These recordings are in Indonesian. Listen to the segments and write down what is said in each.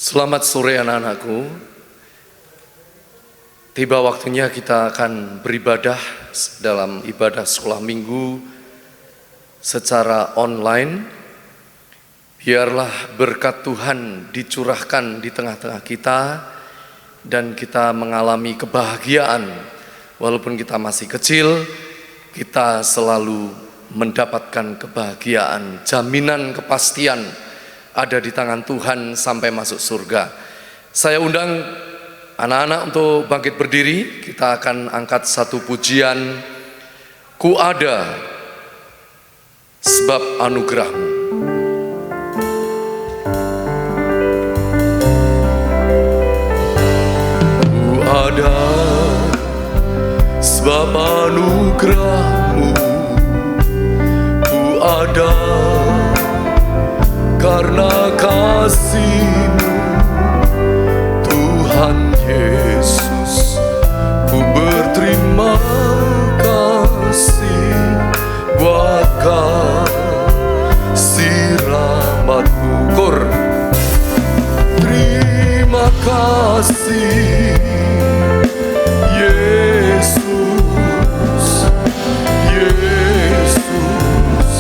Selamat sore anak-anakku. Tiba waktunya kita akan beribadah dalam ibadah sekolah minggu secara online. Biarlah berkat Tuhan dicurahkan di tengah-tengah kita dan kita mengalami kebahagiaan. Walaupun kita masih kecil, kita selalu mendapatkan kebahagiaan, jaminan kepastian ada di tangan Tuhan sampai masuk surga. Saya undang anak-anak untuk bangkit berdiri. Kita akan angkat satu pujian, Ku ada sebab anugerahmu. Ku ada sebab anugerahmu. Ku ada karena kasih-Mu, Tuhan Yesus. Ku berterima kasih buat kasih rahmat-Mu. Kur, terima kasih Yesus, Yesus,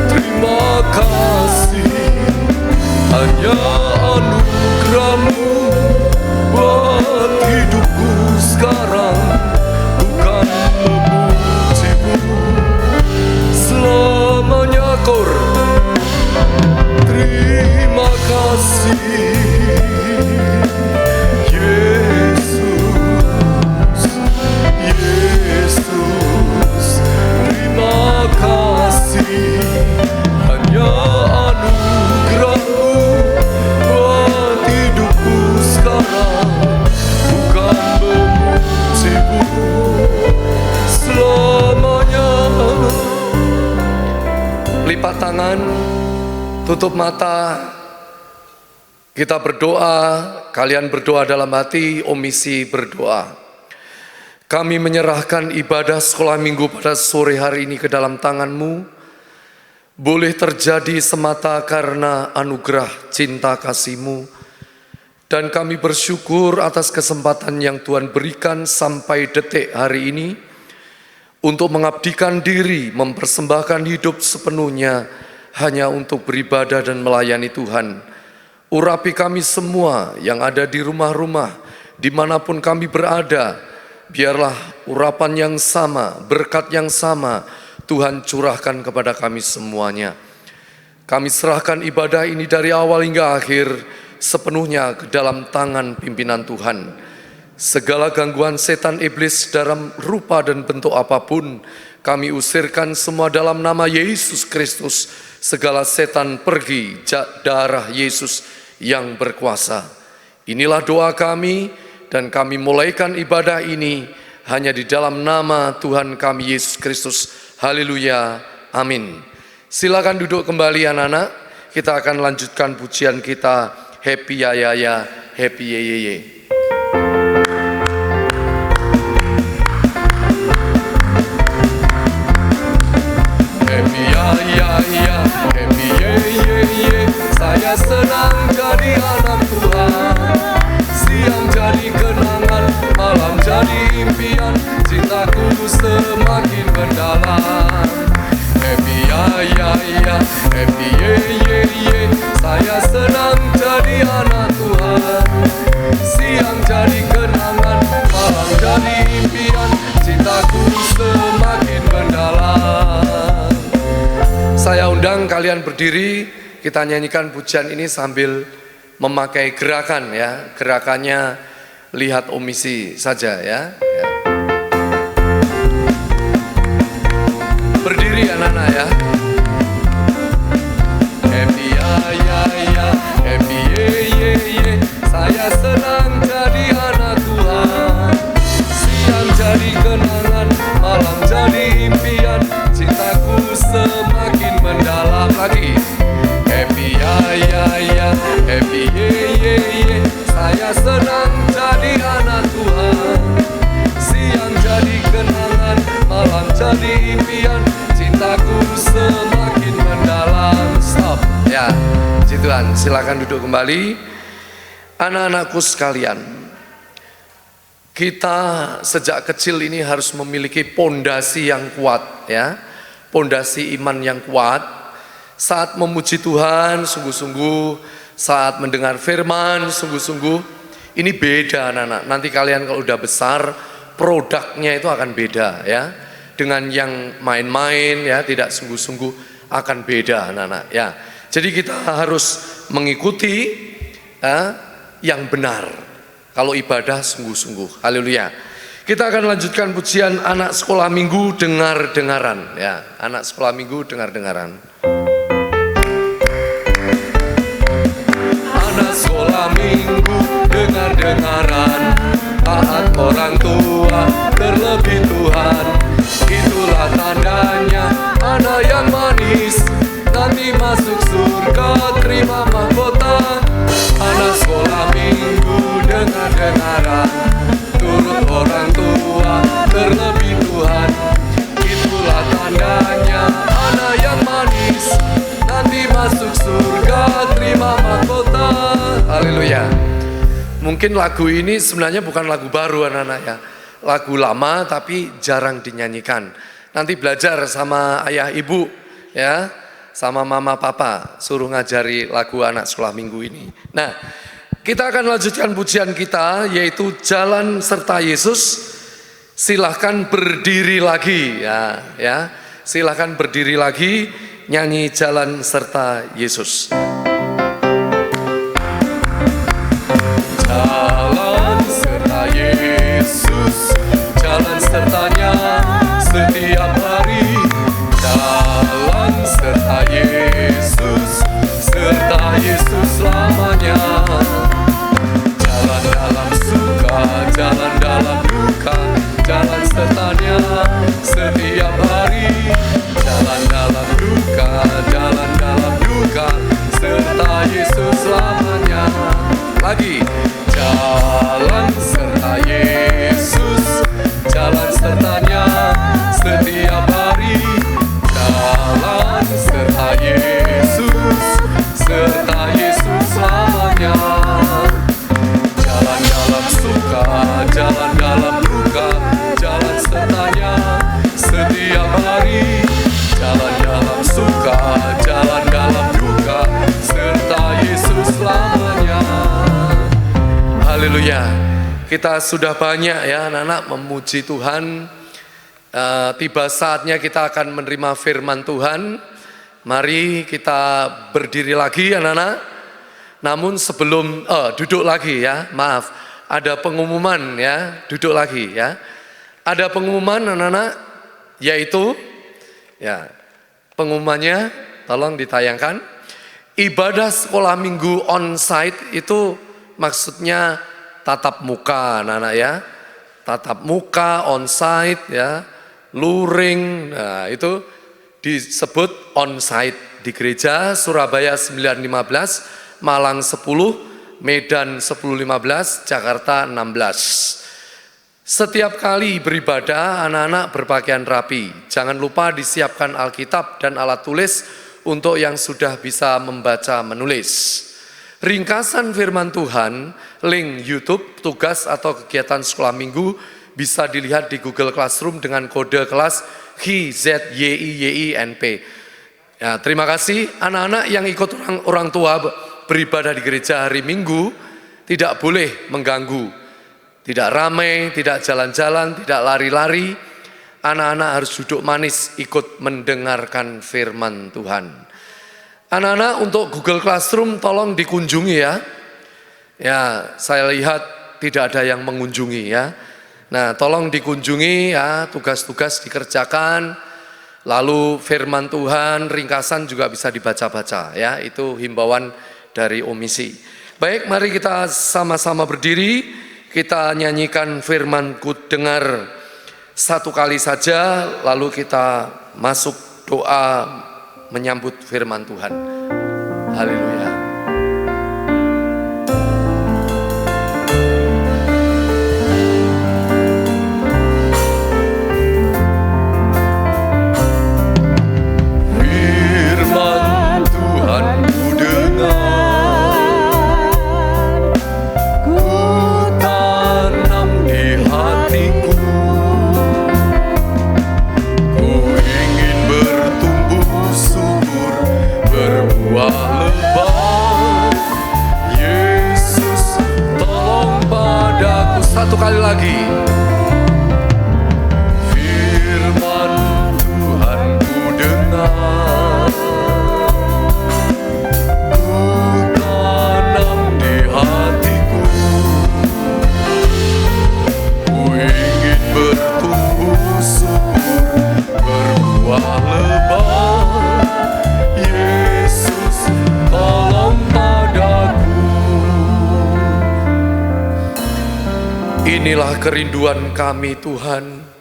terima kasih. Hanya anugerah-Mu buat hidupku sekarang, bukan memuji-Mu selamanya. Kor, terima kasih Yesus, Yesus, terima kasih. Hanya anugerah-Mu buat hidupku sekarang, bukan memuji-Mu selamanya. Lipat tangan, tutup mata, kita berdoa. Kalian berdoa dalam hati, omisi berdoa. Kami menyerahkan ibadah sekolah minggu pada sore hari ini ke dalam tangan-Mu. Boleh terjadi semata karena anugerah cinta kasih-Mu. Dan kami bersyukur atas kesempatan yang Tuhan berikan sampai detik hari ini untuk mengabdikan diri, mempersembahkan hidup sepenuhnya hanya untuk beribadah dan melayani Tuhan. Urapi kami semua yang ada di rumah-rumah, dimanapun kami berada. Biarlah urapan yang sama, berkat yang sama Tuhan curahkan kepada kami semuanya. Kami serahkan ibadah ini dari awal hingga akhir sepenuhnya ke dalam tangan pimpinan Tuhan. Segala gangguan setan iblis dalam rupa dan bentuk apapun, kami usirkan semua dalam nama Yesus Kristus. Segala setan pergi, darah Yesus yang berkuasa. Inilah doa kami dan kami mulaikan ibadah ini hanya di dalam nama Tuhan kami Yesus Kristus. Haleluya, amin. Silakan duduk kembali anak-anak. Kita akan lanjutkan pujian kita, Happy Ya Ya Ya, Happy Ye Ye Ye. Happy ya ya ya, happy ye ye ye. Saya senang jadi anak Tuhan. Siang jadi kenangan, malam jadi impian. Cintaku semakin mendalam. Happy ya ya ya, happy ye ye ye. Saya senang jadi anak Tuhan. Siang jadi kenangan, malam jadi impian. Cintaku semakin mendalam. Saya undang kalian berdiri, kita nyanyikan pujian ini sambil memakai gerakan ya. Gerakannya lihat omisi saja ya. Berdiri anak-anak ya. Happy ya ya ya, happy ye ye ye. Saya senang jadi anak Tuhan. Siang jadi kenangan, malam jadi impian. Cintaku semakin mendalam lagi. Happy ya ya ya, happy ye ye ye. Saya senang jadi anak Tuhan. Siang jadi kenangan, malam jadi impian. Cintaku semakin mendalam. Stop. Ya, puji Tuhan. Silakan duduk kembali. Anak-anakku sekalian, kita sejak kecil ini harus memiliki pondasi yang kuat ya. Pondasi iman yang kuat. Saat memuji Tuhan sungguh-sungguh, saat mendengar firman sungguh-sungguh. Ini beda anak-anak. Nanti kalian kalau udah besar, produknya itu akan beda ya. Dengan yang main-main ya, tidak sungguh-sungguh akan beda anak-anak ya. Jadi kita harus mengikuti yang benar. Kalau ibadah sungguh-sungguh. Haleluya. Kita akan lanjutkan pujian anak sekolah minggu dengar-dengaran ya. Anak sekolah minggu dengar-dengaran. Anak sekolah minggu dengar-dengaran, taat orang tua terlebih Tuhan. Itulah tandanya anak yang manis, nanti masuk surga terima mahkota. Anak sekolah minggu dengar-dengaran, turut orang tua terlebih Tuhan. Itulah tandanya anak yang manis, nanti masuk surga terima mahkota. Haleluya. Mungkin lagu ini sebenarnya bukan lagu baru anak-anak ya. Lagu lama tapi jarang dinyanyikan. Nanti belajar sama ayah ibu ya, sama mama papa, suruh ngajari lagu anak sekolah minggu ini. Nah, kita akan lanjutkan pujian kita yaitu Jalan Serta Yesus. Silahkan berdiri lagi ya. Silahkan berdiri lagi, nyanyi Jalan Serta Yesus. Jalan serta Yesus, jalan sertanya setiap hari. Jalan serta Yesus, serta Yesus selamanya. Jalan dalam suka, jalan dalam duka, jalan sertanya setiap hari. Jalan dalam duka, jalan dalam duka, serta Yesus selamanya. Lagi, jalan serta Yesus, jalan sertanya setiap hari. Jalan serta Yesus, serta Yesus selamanya. Jalan dalam suka, jalan dalam duka, jalan sertanya setiap hari. Jalan dalam suka, jalan dalam duka, serta Yesus selamanya. Haleluya. Kita sudah banyak ya anak-anak memuji Tuhan. Tiba saatnya kita akan menerima firman Tuhan. Mari kita berdiri lagi anak-anak. Namun sebelum duduk lagi ya, maaf, ada pengumuman ya, duduk lagi ya. Ada pengumuman anak-anak, yaitu ya, pengumumannya tolong ditayangkan. Ibadah sekolah minggu on-site itu maksudnya tatap muka anak-anak ya. Tatap muka, on-site ya, luring, nah itu disebut on-site di gereja Surabaya 915, Malang 10, Medan 1015, Jakarta 16. Setiap kali beribadah, anak-anak berpakaian rapi. Jangan lupa disiapkan Alkitab dan alat tulis untuk yang sudah bisa membaca menulis. Ringkasan firman Tuhan, link YouTube, tugas atau kegiatan sekolah minggu bisa dilihat di Google Classroom dengan kode kelas HZYIYINP. Ya, terima kasih anak-anak yang ikut orang tua beribadah di gereja hari Minggu, tidak boleh mengganggu, tidak ramai, tidak jalan-jalan, tidak lari-lari. Anak-anak harus duduk manis ikut mendengarkan firman Tuhan. Anak-anak untuk Google Classroom tolong dikunjungi ya. Ya, saya lihat tidak ada yang mengunjungi ya. Nah, tolong dikunjungi ya, tugas-tugas dikerjakan. Lalu firman Tuhan, ringkasan juga bisa dibaca-baca ya. Itu himbauan dari omisi. Baik, mari kita sama-sama berdiri. Kita nyanyikan firman ku dengar satu kali saja, lalu kita masuk doa menyambut firman Tuhan. Haleluya. Firman Tuhan ku dengar, satu kali lagi. Firman Tuhan ku dengar, ku tanam di hatiku, ku ingin bertumbuh subur, berbuah lebat. Yesus, tolong padaku. Inilah kerinduan kami Tuhan.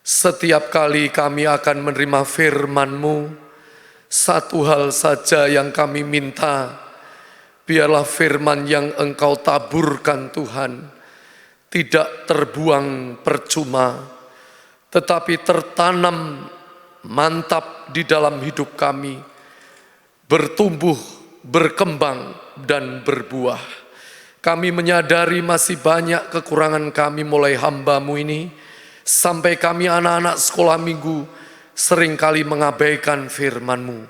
Setiap kali kami akan menerima firman-Mu, satu hal saja yang kami minta, biarlah firman yang Engkau taburkan Tuhan, tidak terbuang percuma, tetapi tertanam mantap di dalam hidup kami, bertumbuh, berkembang, dan berbuah. Kami menyadari masih banyak kekurangan kami mulai hamba-Mu ini, sampai kami anak-anak sekolah minggu seringkali mengabaikan firman-Mu.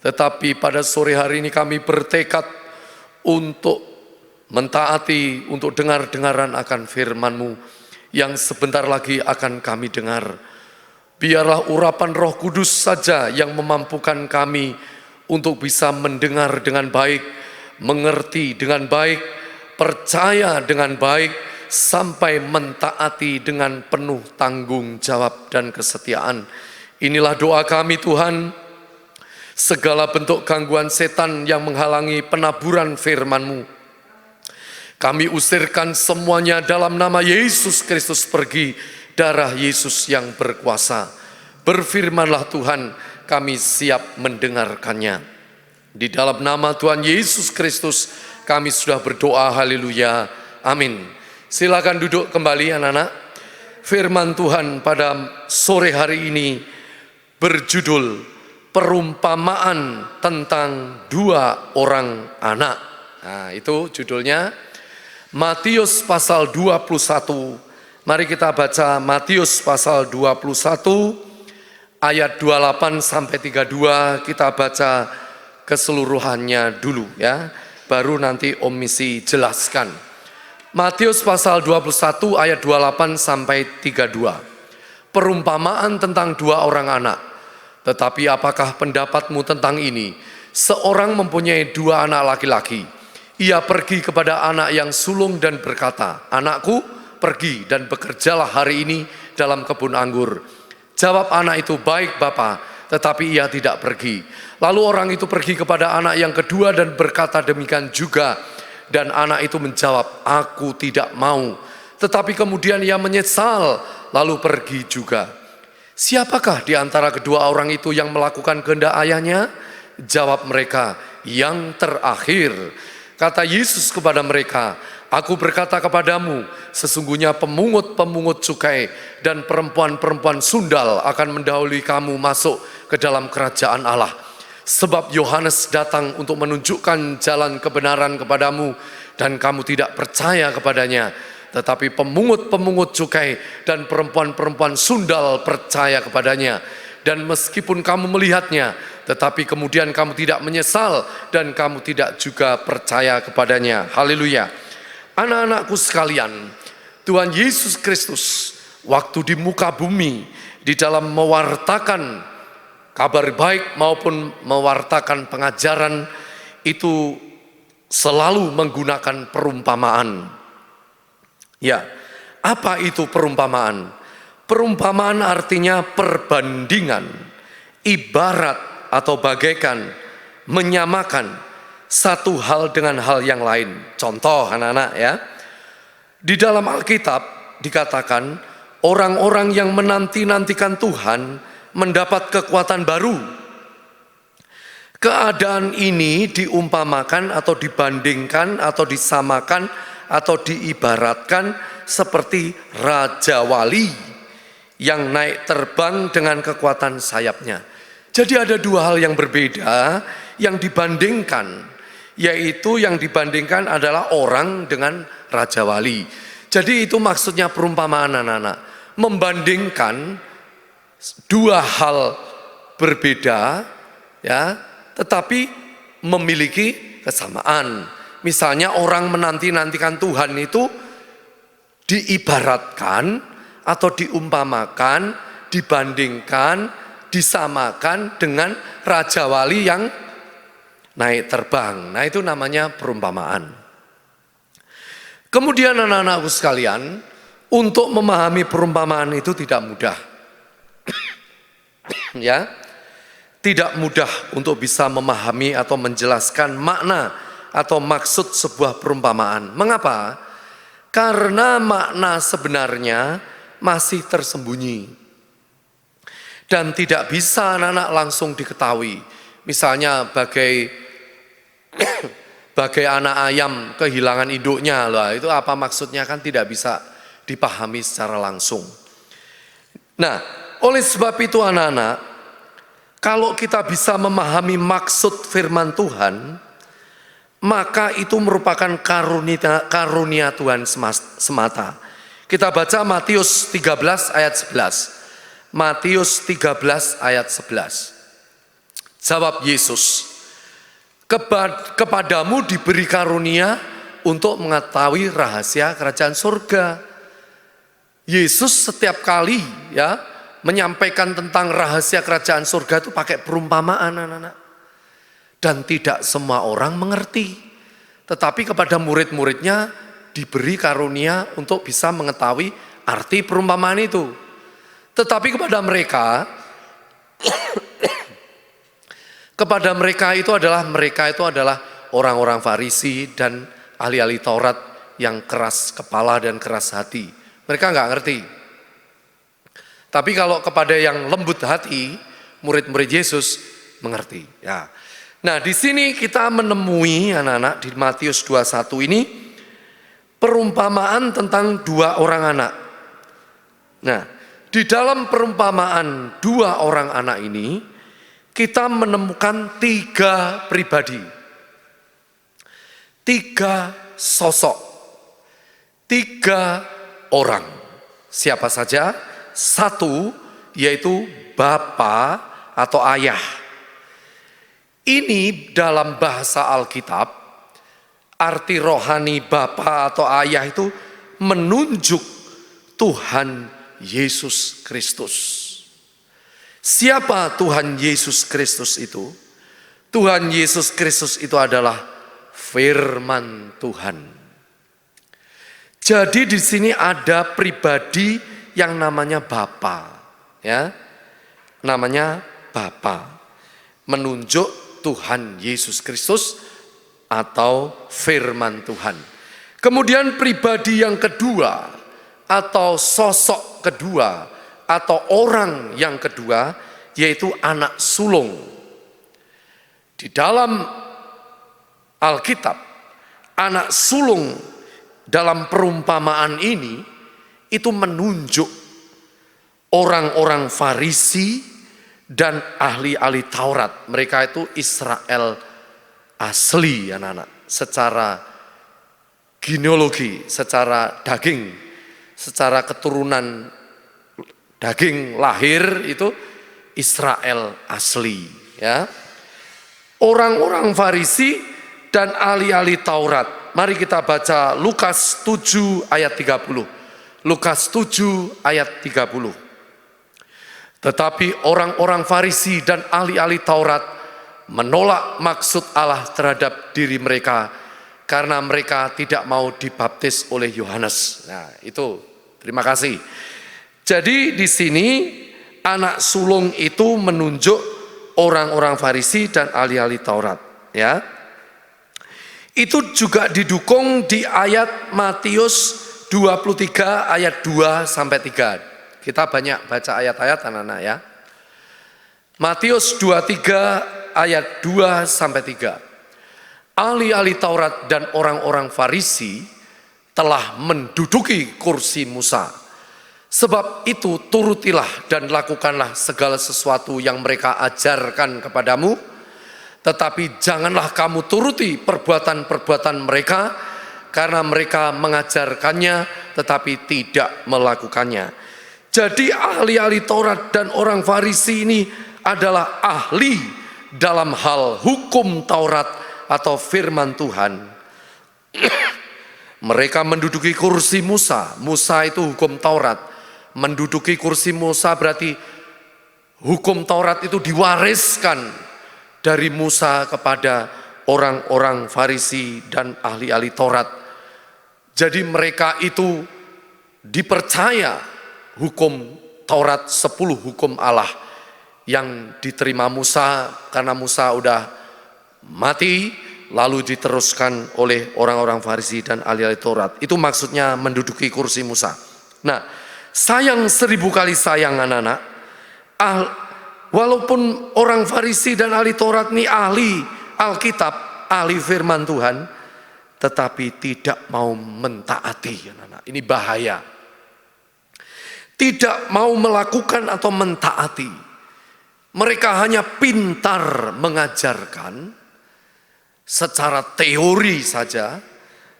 Tetapi pada sore hari ini kami bertekad untuk mentaati, untuk dengar-dengaran akan firman-Mu yang sebentar lagi akan kami dengar. Biarlah urapan Roh Kudus saja yang memampukan kami untuk bisa mendengar dengan baik, mengerti dengan baik, percaya dengan baik, sampai mentaati dengan penuh tanggung jawab dan kesetiaan. Inilah doa kami Tuhan. Segala bentuk gangguan setan yang menghalangi penaburan firman-Mu, kami usirkan semuanya dalam nama Yesus Kristus. Pergi, darah Yesus yang berkuasa. Berfirmanlah Tuhan, kami siap mendengarkannya. Di dalam nama Tuhan Yesus Kristus kami sudah berdoa, haleluya, amin. Silakan duduk kembali anak-anak. Firman Tuhan pada sore hari ini berjudul perumpamaan tentang dua orang anak. Nah, itu judulnya. Matius pasal 21. Mari kita baca Matius pasal 21 ayat 28 sampai 32. Kita baca keseluruhannya dulu ya. Baru nanti Om Misi jelaskan. Matius pasal 21 ayat 28 sampai 32. Perumpamaan tentang dua orang anak. Tetapi apakah pendapatmu tentang ini? Seorang mempunyai dua anak laki-laki. Ia pergi kepada anak yang sulung dan berkata, "Anakku, pergi dan bekerjalah hari ini dalam kebun anggur." Jawab anak itu, "Baik Bapa," tetapi ia tidak pergi. Lalu orang itu pergi kepada anak yang kedua dan berkata demikian juga. Dan anak itu menjawab, "Aku tidak mau." Tetapi kemudian ia menyesal, lalu pergi juga. Siapakah di antara kedua orang itu yang melakukan kehendak ayahnya? Jawab mereka, "Yang terakhir." Kata Yesus kepada mereka, "Aku berkata kepadamu, sesungguhnya pemungut-pemungut cukai dan perempuan-perempuan sundal akan mendahului kamu masuk ke dalam kerajaan Allah. Sebab Yohanes datang untuk menunjukkan jalan kebenaran kepadamu, dan kamu tidak percaya kepadanya. Tetapi pemungut-pemungut cukai dan perempuan-perempuan sundal percaya kepadanya. Dan meskipun kamu melihatnya, tetapi kemudian kamu tidak menyesal, dan kamu tidak juga percaya kepadanya." Haleluya. Anak-anakku sekalian, Tuhan Yesus Kristus waktu di muka bumi, di dalam mewartakan kabar baik maupun mewartakan pengajaran, itu selalu menggunakan perumpamaan. Ya, apa itu perumpamaan? Perumpamaan artinya perbandingan, ibarat atau bagaikan, menyamakan satu hal dengan hal yang lain. Contoh anak-anak ya, di dalam Alkitab dikatakan orang-orang yang menanti-nantikan Tuhan mendapat kekuatan baru. Keadaan ini diumpamakan atau dibandingkan atau disamakan atau diibaratkan seperti Raja Wali yang naik terbang dengan kekuatan sayapnya. Jadi ada dua hal yang berbeda yang dibandingkan, yaitu yang dibandingkan adalah orang dengan Raja Wali. Jadi itu maksudnya perumpamaan anak-anak, membandingkan dua hal berbeda ya, tetapi memiliki kesamaan. Misalnya orang menanti-nantikan Tuhan itu diibaratkan atau diumpamakan, dibandingkan, disamakan dengan Raja Wali yang naik terbang. Nah, itu namanya perumpamaan. Kemudian anak-anakku sekalian, untuk memahami perumpamaan itu tidak mudah. Ya, tidak mudah untuk bisa memahami atau menjelaskan makna atau maksud sebuah perumpamaan. Mengapa? Karena makna sebenarnya masih tersembunyi dan tidak bisa anak-anak langsung diketahui. Misalnya bagai anak ayam kehilangan induknya, lah itu apa maksudnya kan tidak bisa dipahami secara langsung. Nah, oleh sebab itu anak-anak, kalau kita bisa memahami maksud firman Tuhan, maka itu merupakan karunia Tuhan semata. Kita baca Matius 13 ayat 11. Matius 13 ayat 11. Jawab Yesus, kepadamu diberi karunia untuk mengetahui rahasia kerajaan surga. Yesus setiap kali menyampaikan tentang rahasia kerajaan surga itu pakai perumpamaan anak-anak. Dan tidak semua orang mengerti. Tetapi kepada murid-muridnya diberi karunia untuk bisa mengetahui arti perumpamaan itu. Tetapi kepada mereka itu adalah orang-orang Farisi dan ahli-ahli Taurat yang keras kepala dan keras hati. Mereka nggak ngerti. Tapi kalau kepada yang lembut hati, murid-murid Yesus mengerti. Ya. Nah, di sini kita menemui anak-anak di Matius 21 ini perumpamaan tentang dua orang anak. Nah, di dalam perumpamaan dua orang anak ini kita menemukan tiga pribadi, tiga sosok, tiga orang. Siapa saja? Satu, yaitu bapa atau ayah. Ini dalam bahasa Alkitab, arti rohani bapa atau ayah itu menunjuk Tuhan Yesus Kristus. Siapa Tuhan Yesus Kristus itu? Tuhan Yesus Kristus itu adalah firman Tuhan. Jadi di sini ada pribadi yang namanya Bapa, ya. Namanya Bapa. Menunjuk Tuhan Yesus Kristus atau firman Tuhan. Kemudian pribadi yang kedua atau sosok kedua atau orang yang kedua yaitu anak sulung. Di dalam Alkitab, anak sulung dalam perumpamaan ini itu menunjuk orang-orang Farisi dan ahli-ahli Taurat. Mereka itu Israel asli anak-anak. Secara genealogi, secara daging, secara keturunan daging lahir itu Israel asli, ya. Orang-orang Farisi dan ahli-ahli Taurat. Mari kita baca Lukas 7 ayat 30. Lukas 7 ayat 30. Tetapi orang-orang Farisi dan ahli-ahli Taurat menolak maksud Allah terhadap diri mereka karena mereka tidak mau dibaptis oleh Yohanes. Nah, itu terima kasih. Jadi di sini anak sulung itu menunjuk orang-orang Farisi dan ahli-ahli Taurat, ya. Itu juga didukung di ayat Matius 23 ayat 2 sampai 3. Kita banyak baca ayat-ayat anak-anak, ya. Matius 23 ayat 2 sampai 3. Ahli-ahli Taurat dan orang-orang Farisi telah menduduki kursi Musa. Sebab itu turutilah dan lakukanlah segala sesuatu yang mereka ajarkan kepadamu. Tetapi janganlah kamu turuti perbuatan-perbuatan mereka, karena mereka mengajarkannya tetapi tidak melakukannya. Jadi ahli-ahli Taurat dan orang Farisi ini adalah ahli dalam hal hukum Taurat atau firman Tuhan. Mereka menduduki kursi Musa. Musa itu hukum Taurat. Menduduki kursi Musa berarti hukum Taurat itu diwariskan dari Musa kepada orang-orang Farisi dan ahli-ahli Taurat. Jadi mereka itu dipercaya hukum Taurat, 10 hukum Allah yang diterima Musa karena Musa udah mati, lalu diteruskan oleh orang-orang Farisi dan ahli-ahli Taurat. Itu maksudnya menduduki kursi Musa. Nah, sayang 1000 kali sayang anak-anak, walaupun orang Farisi dan ahli Taurat ini ahli Alkitab, ahli firman Tuhan, tetapi tidak mau mentaati anak-anak. Ini bahaya. Tidak mau melakukan atau mentaati. Mereka hanya pintar mengajarkan secara teori saja,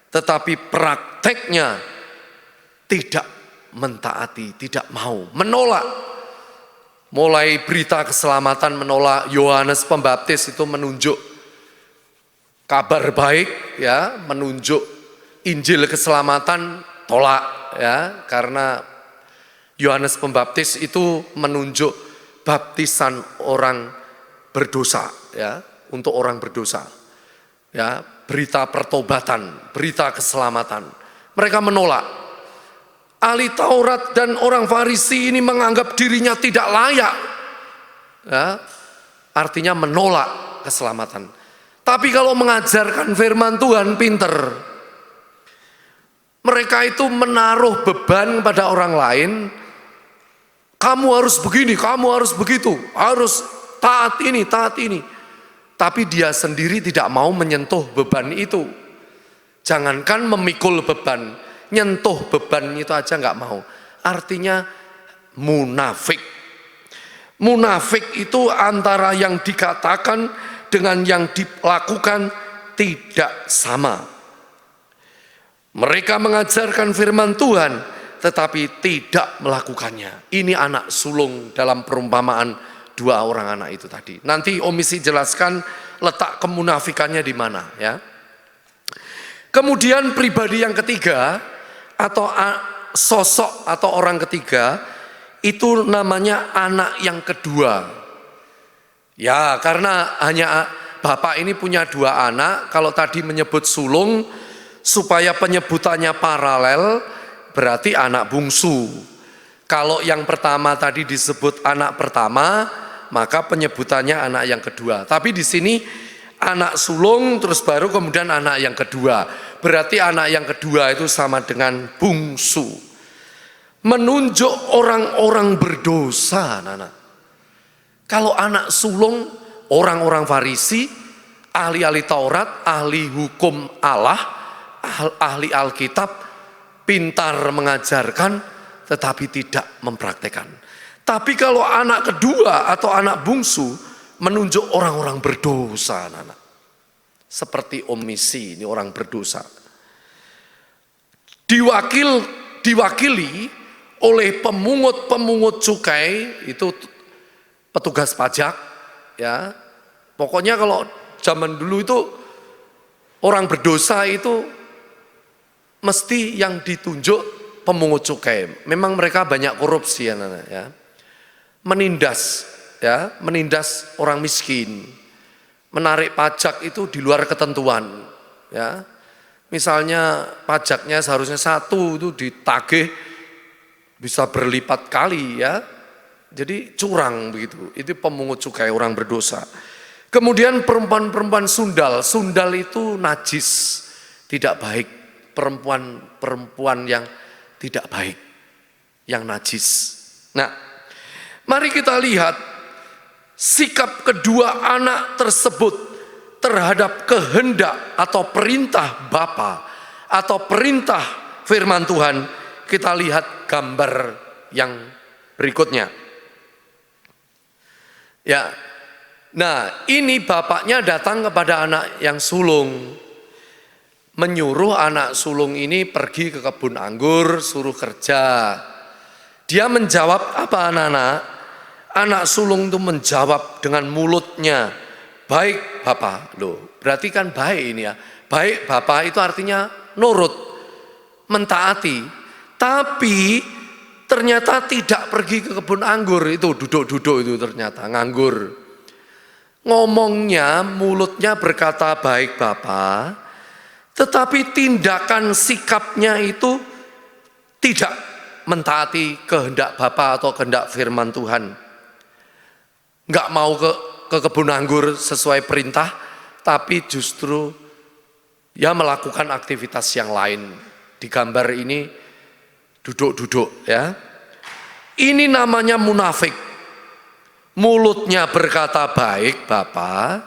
tetapi prakteknya tidak mentaati, tidak mau, menolak. Mulai berita keselamatan menolak, Yohanes Pembaptis itu menunjuk kabar baik, ya, menunjuk Injil keselamatan, tolak, ya, karena Yohanes Pembaptis itu menunjuk baptisan orang berdosa, ya, untuk orang berdosa, ya, berita pertobatan, berita keselamatan. Mereka menolak. Ahli Taurat dan orang Farisi ini menganggap dirinya tidak layak, ya, artinya menolak keselamatan. Tapi kalau mengajarkan firman Tuhan pinter. Mereka itu menaruh beban pada orang lain. Kamu harus begini, kamu harus begitu, harus taat ini, taat ini. Tapi dia sendiri tidak mau menyentuh beban itu. Jangankan memikul beban, nyentuh beban itu aja nggak mau. Artinya munafik. Munafik itu antara yang dikatakan dengan yang dilakukan tidak sama. Mereka mengajarkan firman Tuhan tetapi tidak melakukannya. Ini anak sulung dalam perumpamaan 2 orang anak itu tadi. Nanti Om Misi jelaskan letak kemunafikannya di mana, ya. Kemudian pribadi yang ketiga atau sosok atau orang ketiga itu namanya anak yang kedua. Ya, karena hanya bapak ini punya 2 anak. Kalau tadi menyebut sulung, supaya penyebutannya paralel, berarti anak bungsu. Kalau yang pertama tadi disebut anak pertama, maka penyebutannya anak yang kedua. Tapi di sini anak sulung, terus baru kemudian anak yang kedua. Berarti anak yang kedua itu sama dengan bungsu. Menunjuk orang-orang berdosa, anak-anak. Kalau anak sulung, orang-orang Farisi, ahli-ahli Taurat, ahli hukum Allah, ahli Alkitab, pintar mengajarkan, tetapi tidak mempraktekkan. Tapi kalau anak kedua atau anak bungsu, menunjuk orang-orang berdosa, anak-anak. Seperti Om Misi, ini orang berdosa. Diwakili oleh pemungut cukai, itu petugas pajak, ya. Pokoknya kalau zaman dulu itu orang berdosa itu mesti yang ditunjuk pemungut cukai. Memang mereka banyak korupsi, anak-anak, ya. Menindas orang miskin. Menarik pajak itu di luar ketentuan, ya. Misalnya pajaknya seharusnya 1 itu ditagih bisa berlipat kali, ya. Jadi curang begitu. Itu pemungut cukai, orang berdosa. Kemudian perempuan-perempuan sundal. Sundal itu najis, tidak baik. Perempuan yang tidak baik, yang najis. Nah, mari kita lihat sikap kedua anak tersebut terhadap kehendak atau perintah Bapa atau perintah firman Tuhan. Kita lihat gambar yang berikutnya. Ya. Nah, ini bapaknya datang kepada anak yang sulung. Menyuruh anak sulung ini pergi ke kebun anggur, suruh kerja. Dia menjawab apa, anak-anak? Anak sulung itu menjawab dengan mulutnya, baik Bapak. Loh, berarti kan baik ini, ya. Baik Bapak itu artinya nurut. mentaati, tapi ternyata tidak pergi ke kebun anggur. Itu duduk-duduk itu ternyata nganggur. Ngomongnya, mulutnya berkata baik Bapa, tetapi tindakan sikapnya itu tidak mentaati kehendak Bapa atau kehendak firman Tuhan. Enggak mau ke kebun anggur sesuai perintah, tapi justru ya melakukan aktivitas yang lain. Di gambar ini duduk-duduk ya. Ini namanya munafik. Mulutnya berkata baik Bapa,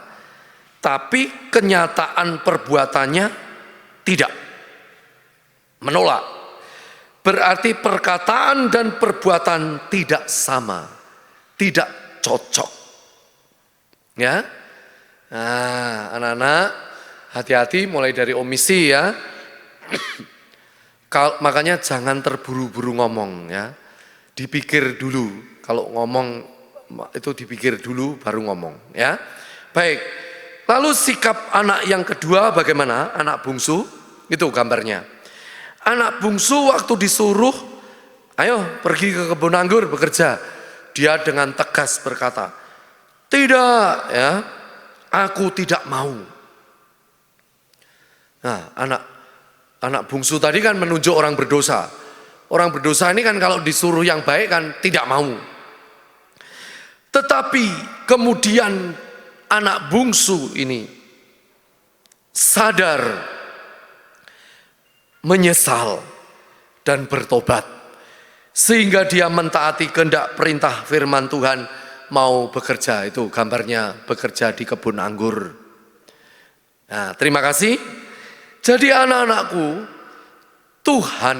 tapi kenyataan perbuatannya tidak. Menolak. Berarti perkataan dan perbuatan tidak sama. Tidak cocok. Ya. Nah, anak-anak hati-hati mulai dari omisi ya. Makanya jangan terburu-buru ngomong ya. Dipikir dulu. Kalau ngomong itu dipikir dulu baru ngomong ya. Baik. Lalu sikap anak yang kedua bagaimana? Anak bungsu, itu gambarnya. Anak bungsu waktu disuruh, ayo pergi ke kebun anggur bekerja. Dia dengan tegas berkata, tidak ya, aku tidak mau. Nah, anak bungsu tadi kan menunjuk orang berdosa. Orang berdosa ini kan kalau disuruh yang baik kan tidak mau. Tetapi kemudian anak bungsu ini sadar, menyesal, dan bertobat. Sehingga dia mentaati kehendak perintah firman Tuhan, mau bekerja. Itu gambarnya bekerja di kebun anggur. Nah, terima kasih. Jadi anak-anakku, Tuhan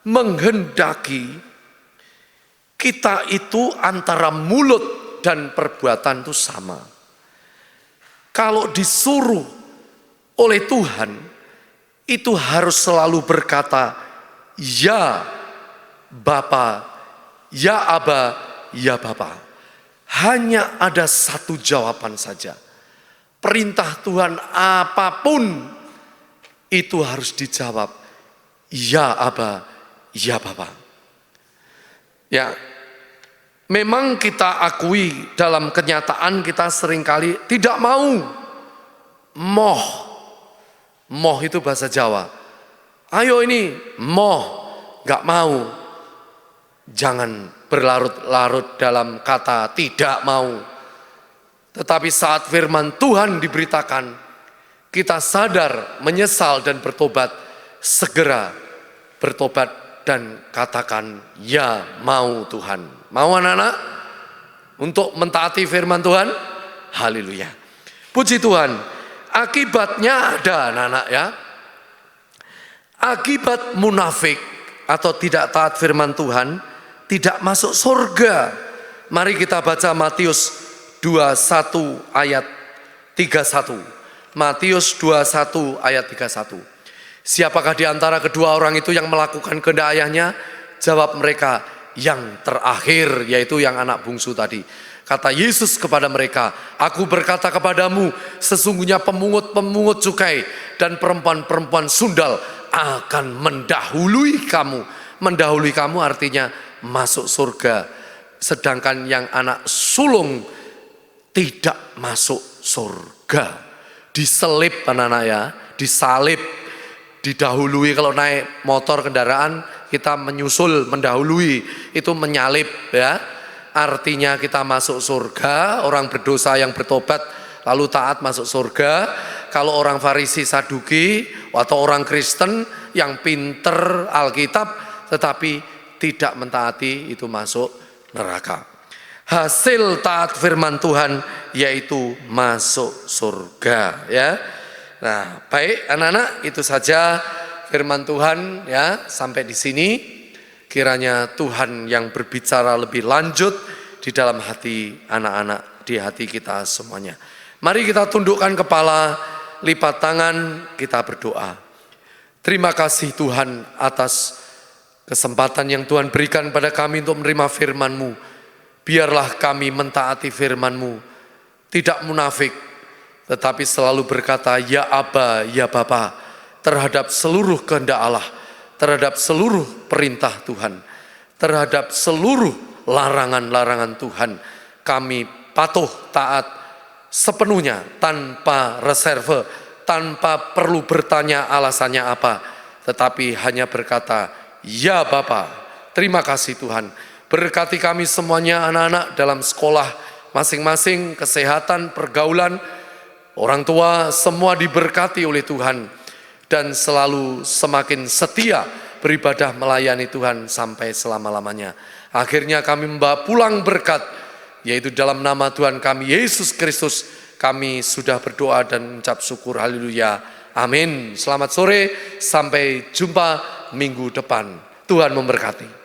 menghendaki kita itu antara mulut dan perbuatan itu sama. Kalau disuruh oleh Tuhan, itu harus selalu berkata, ya Bapa, ya Aba, ya Bapa. Hanya ada satu jawaban saja. Perintah Tuhan apapun, itu harus dijawab, ya Aba, ya Bapa. Ya, memang kita akui dalam kenyataan kita seringkali tidak mau. Moh itu bahasa Jawa. Ayo ini, gak mau. Jangan berlarut-larut dalam kata tidak mau. Tetapi saat firman Tuhan diberitakan, kita sadar, menyesal dan bertobat, segera bertobat dan katakan, ya mau Tuhan. Mau anak-anak? Untuk mentaati firman Tuhan? Haleluya. Puji Tuhan. Akibatnya ada anak-anak ya. Akibat munafik atau tidak taat firman Tuhan, tidak masuk surga. Mari kita baca Matius 21 ayat 31. Matius 21 ayat 31. Siapakah di antara kedua orang itu yang melakukan kehendak ayahnya? Jawab mereka, yang terakhir, yaitu yang anak bungsu tadi. Kata Yesus kepada mereka, aku berkata kepadamu, sesungguhnya pemungut-pemungut cukai dan perempuan-perempuan sundal akan mendahului kamu. Mendahului kamu artinya masuk surga. Sedangkan yang anak sulung tidak masuk surga. Diselip anak-anak ya, disalib. Didahului, kalau naik motor kendaraan kita menyusul, mendahului, itu menyalip ya. Artinya kita masuk surga. Orang berdosa yang bertobat lalu taat masuk surga. Kalau orang Farisi Saduki atau orang Kristen yang pinter Alkitab tetapi tidak mentaati, itu masuk neraka. Hasil taat firman Tuhan yaitu masuk surga ya. Nah, baik anak-anak, itu saja firman Tuhan ya, sampai di sini. Kiranya Tuhan yang berbicara lebih lanjut di dalam hati anak-anak, di hati kita semuanya. Mari kita tundukkan kepala, lipat tangan, kita berdoa. Terima kasih Tuhan atas kesempatan yang Tuhan berikan pada kami untuk menerima firman-Mu. Biarlah kami mentaati firman-Mu, tidak munafik, tetapi selalu berkata, ya Aba, ya Bapa, terhadap seluruh kehendak Allah, terhadap seluruh perintah Tuhan, terhadap seluruh larangan-larangan Tuhan. Kami patuh taat sepenuhnya tanpa reserve, tanpa perlu bertanya alasannya apa, tetapi hanya berkata, ya Bapa, terima kasih Tuhan. Berkati kami semuanya anak-anak dalam sekolah masing-masing, kesehatan, pergaulan, orang tua semua diberkati oleh Tuhan dan selalu semakin setia beribadah melayani Tuhan sampai selama-lamanya. Akhirnya kami membawa pulang berkat, yaitu dalam nama Tuhan kami Yesus Kristus kami sudah berdoa dan mengucap syukur. Haleluya. Amin. Selamat sore, sampai jumpa minggu depan. Tuhan memberkati.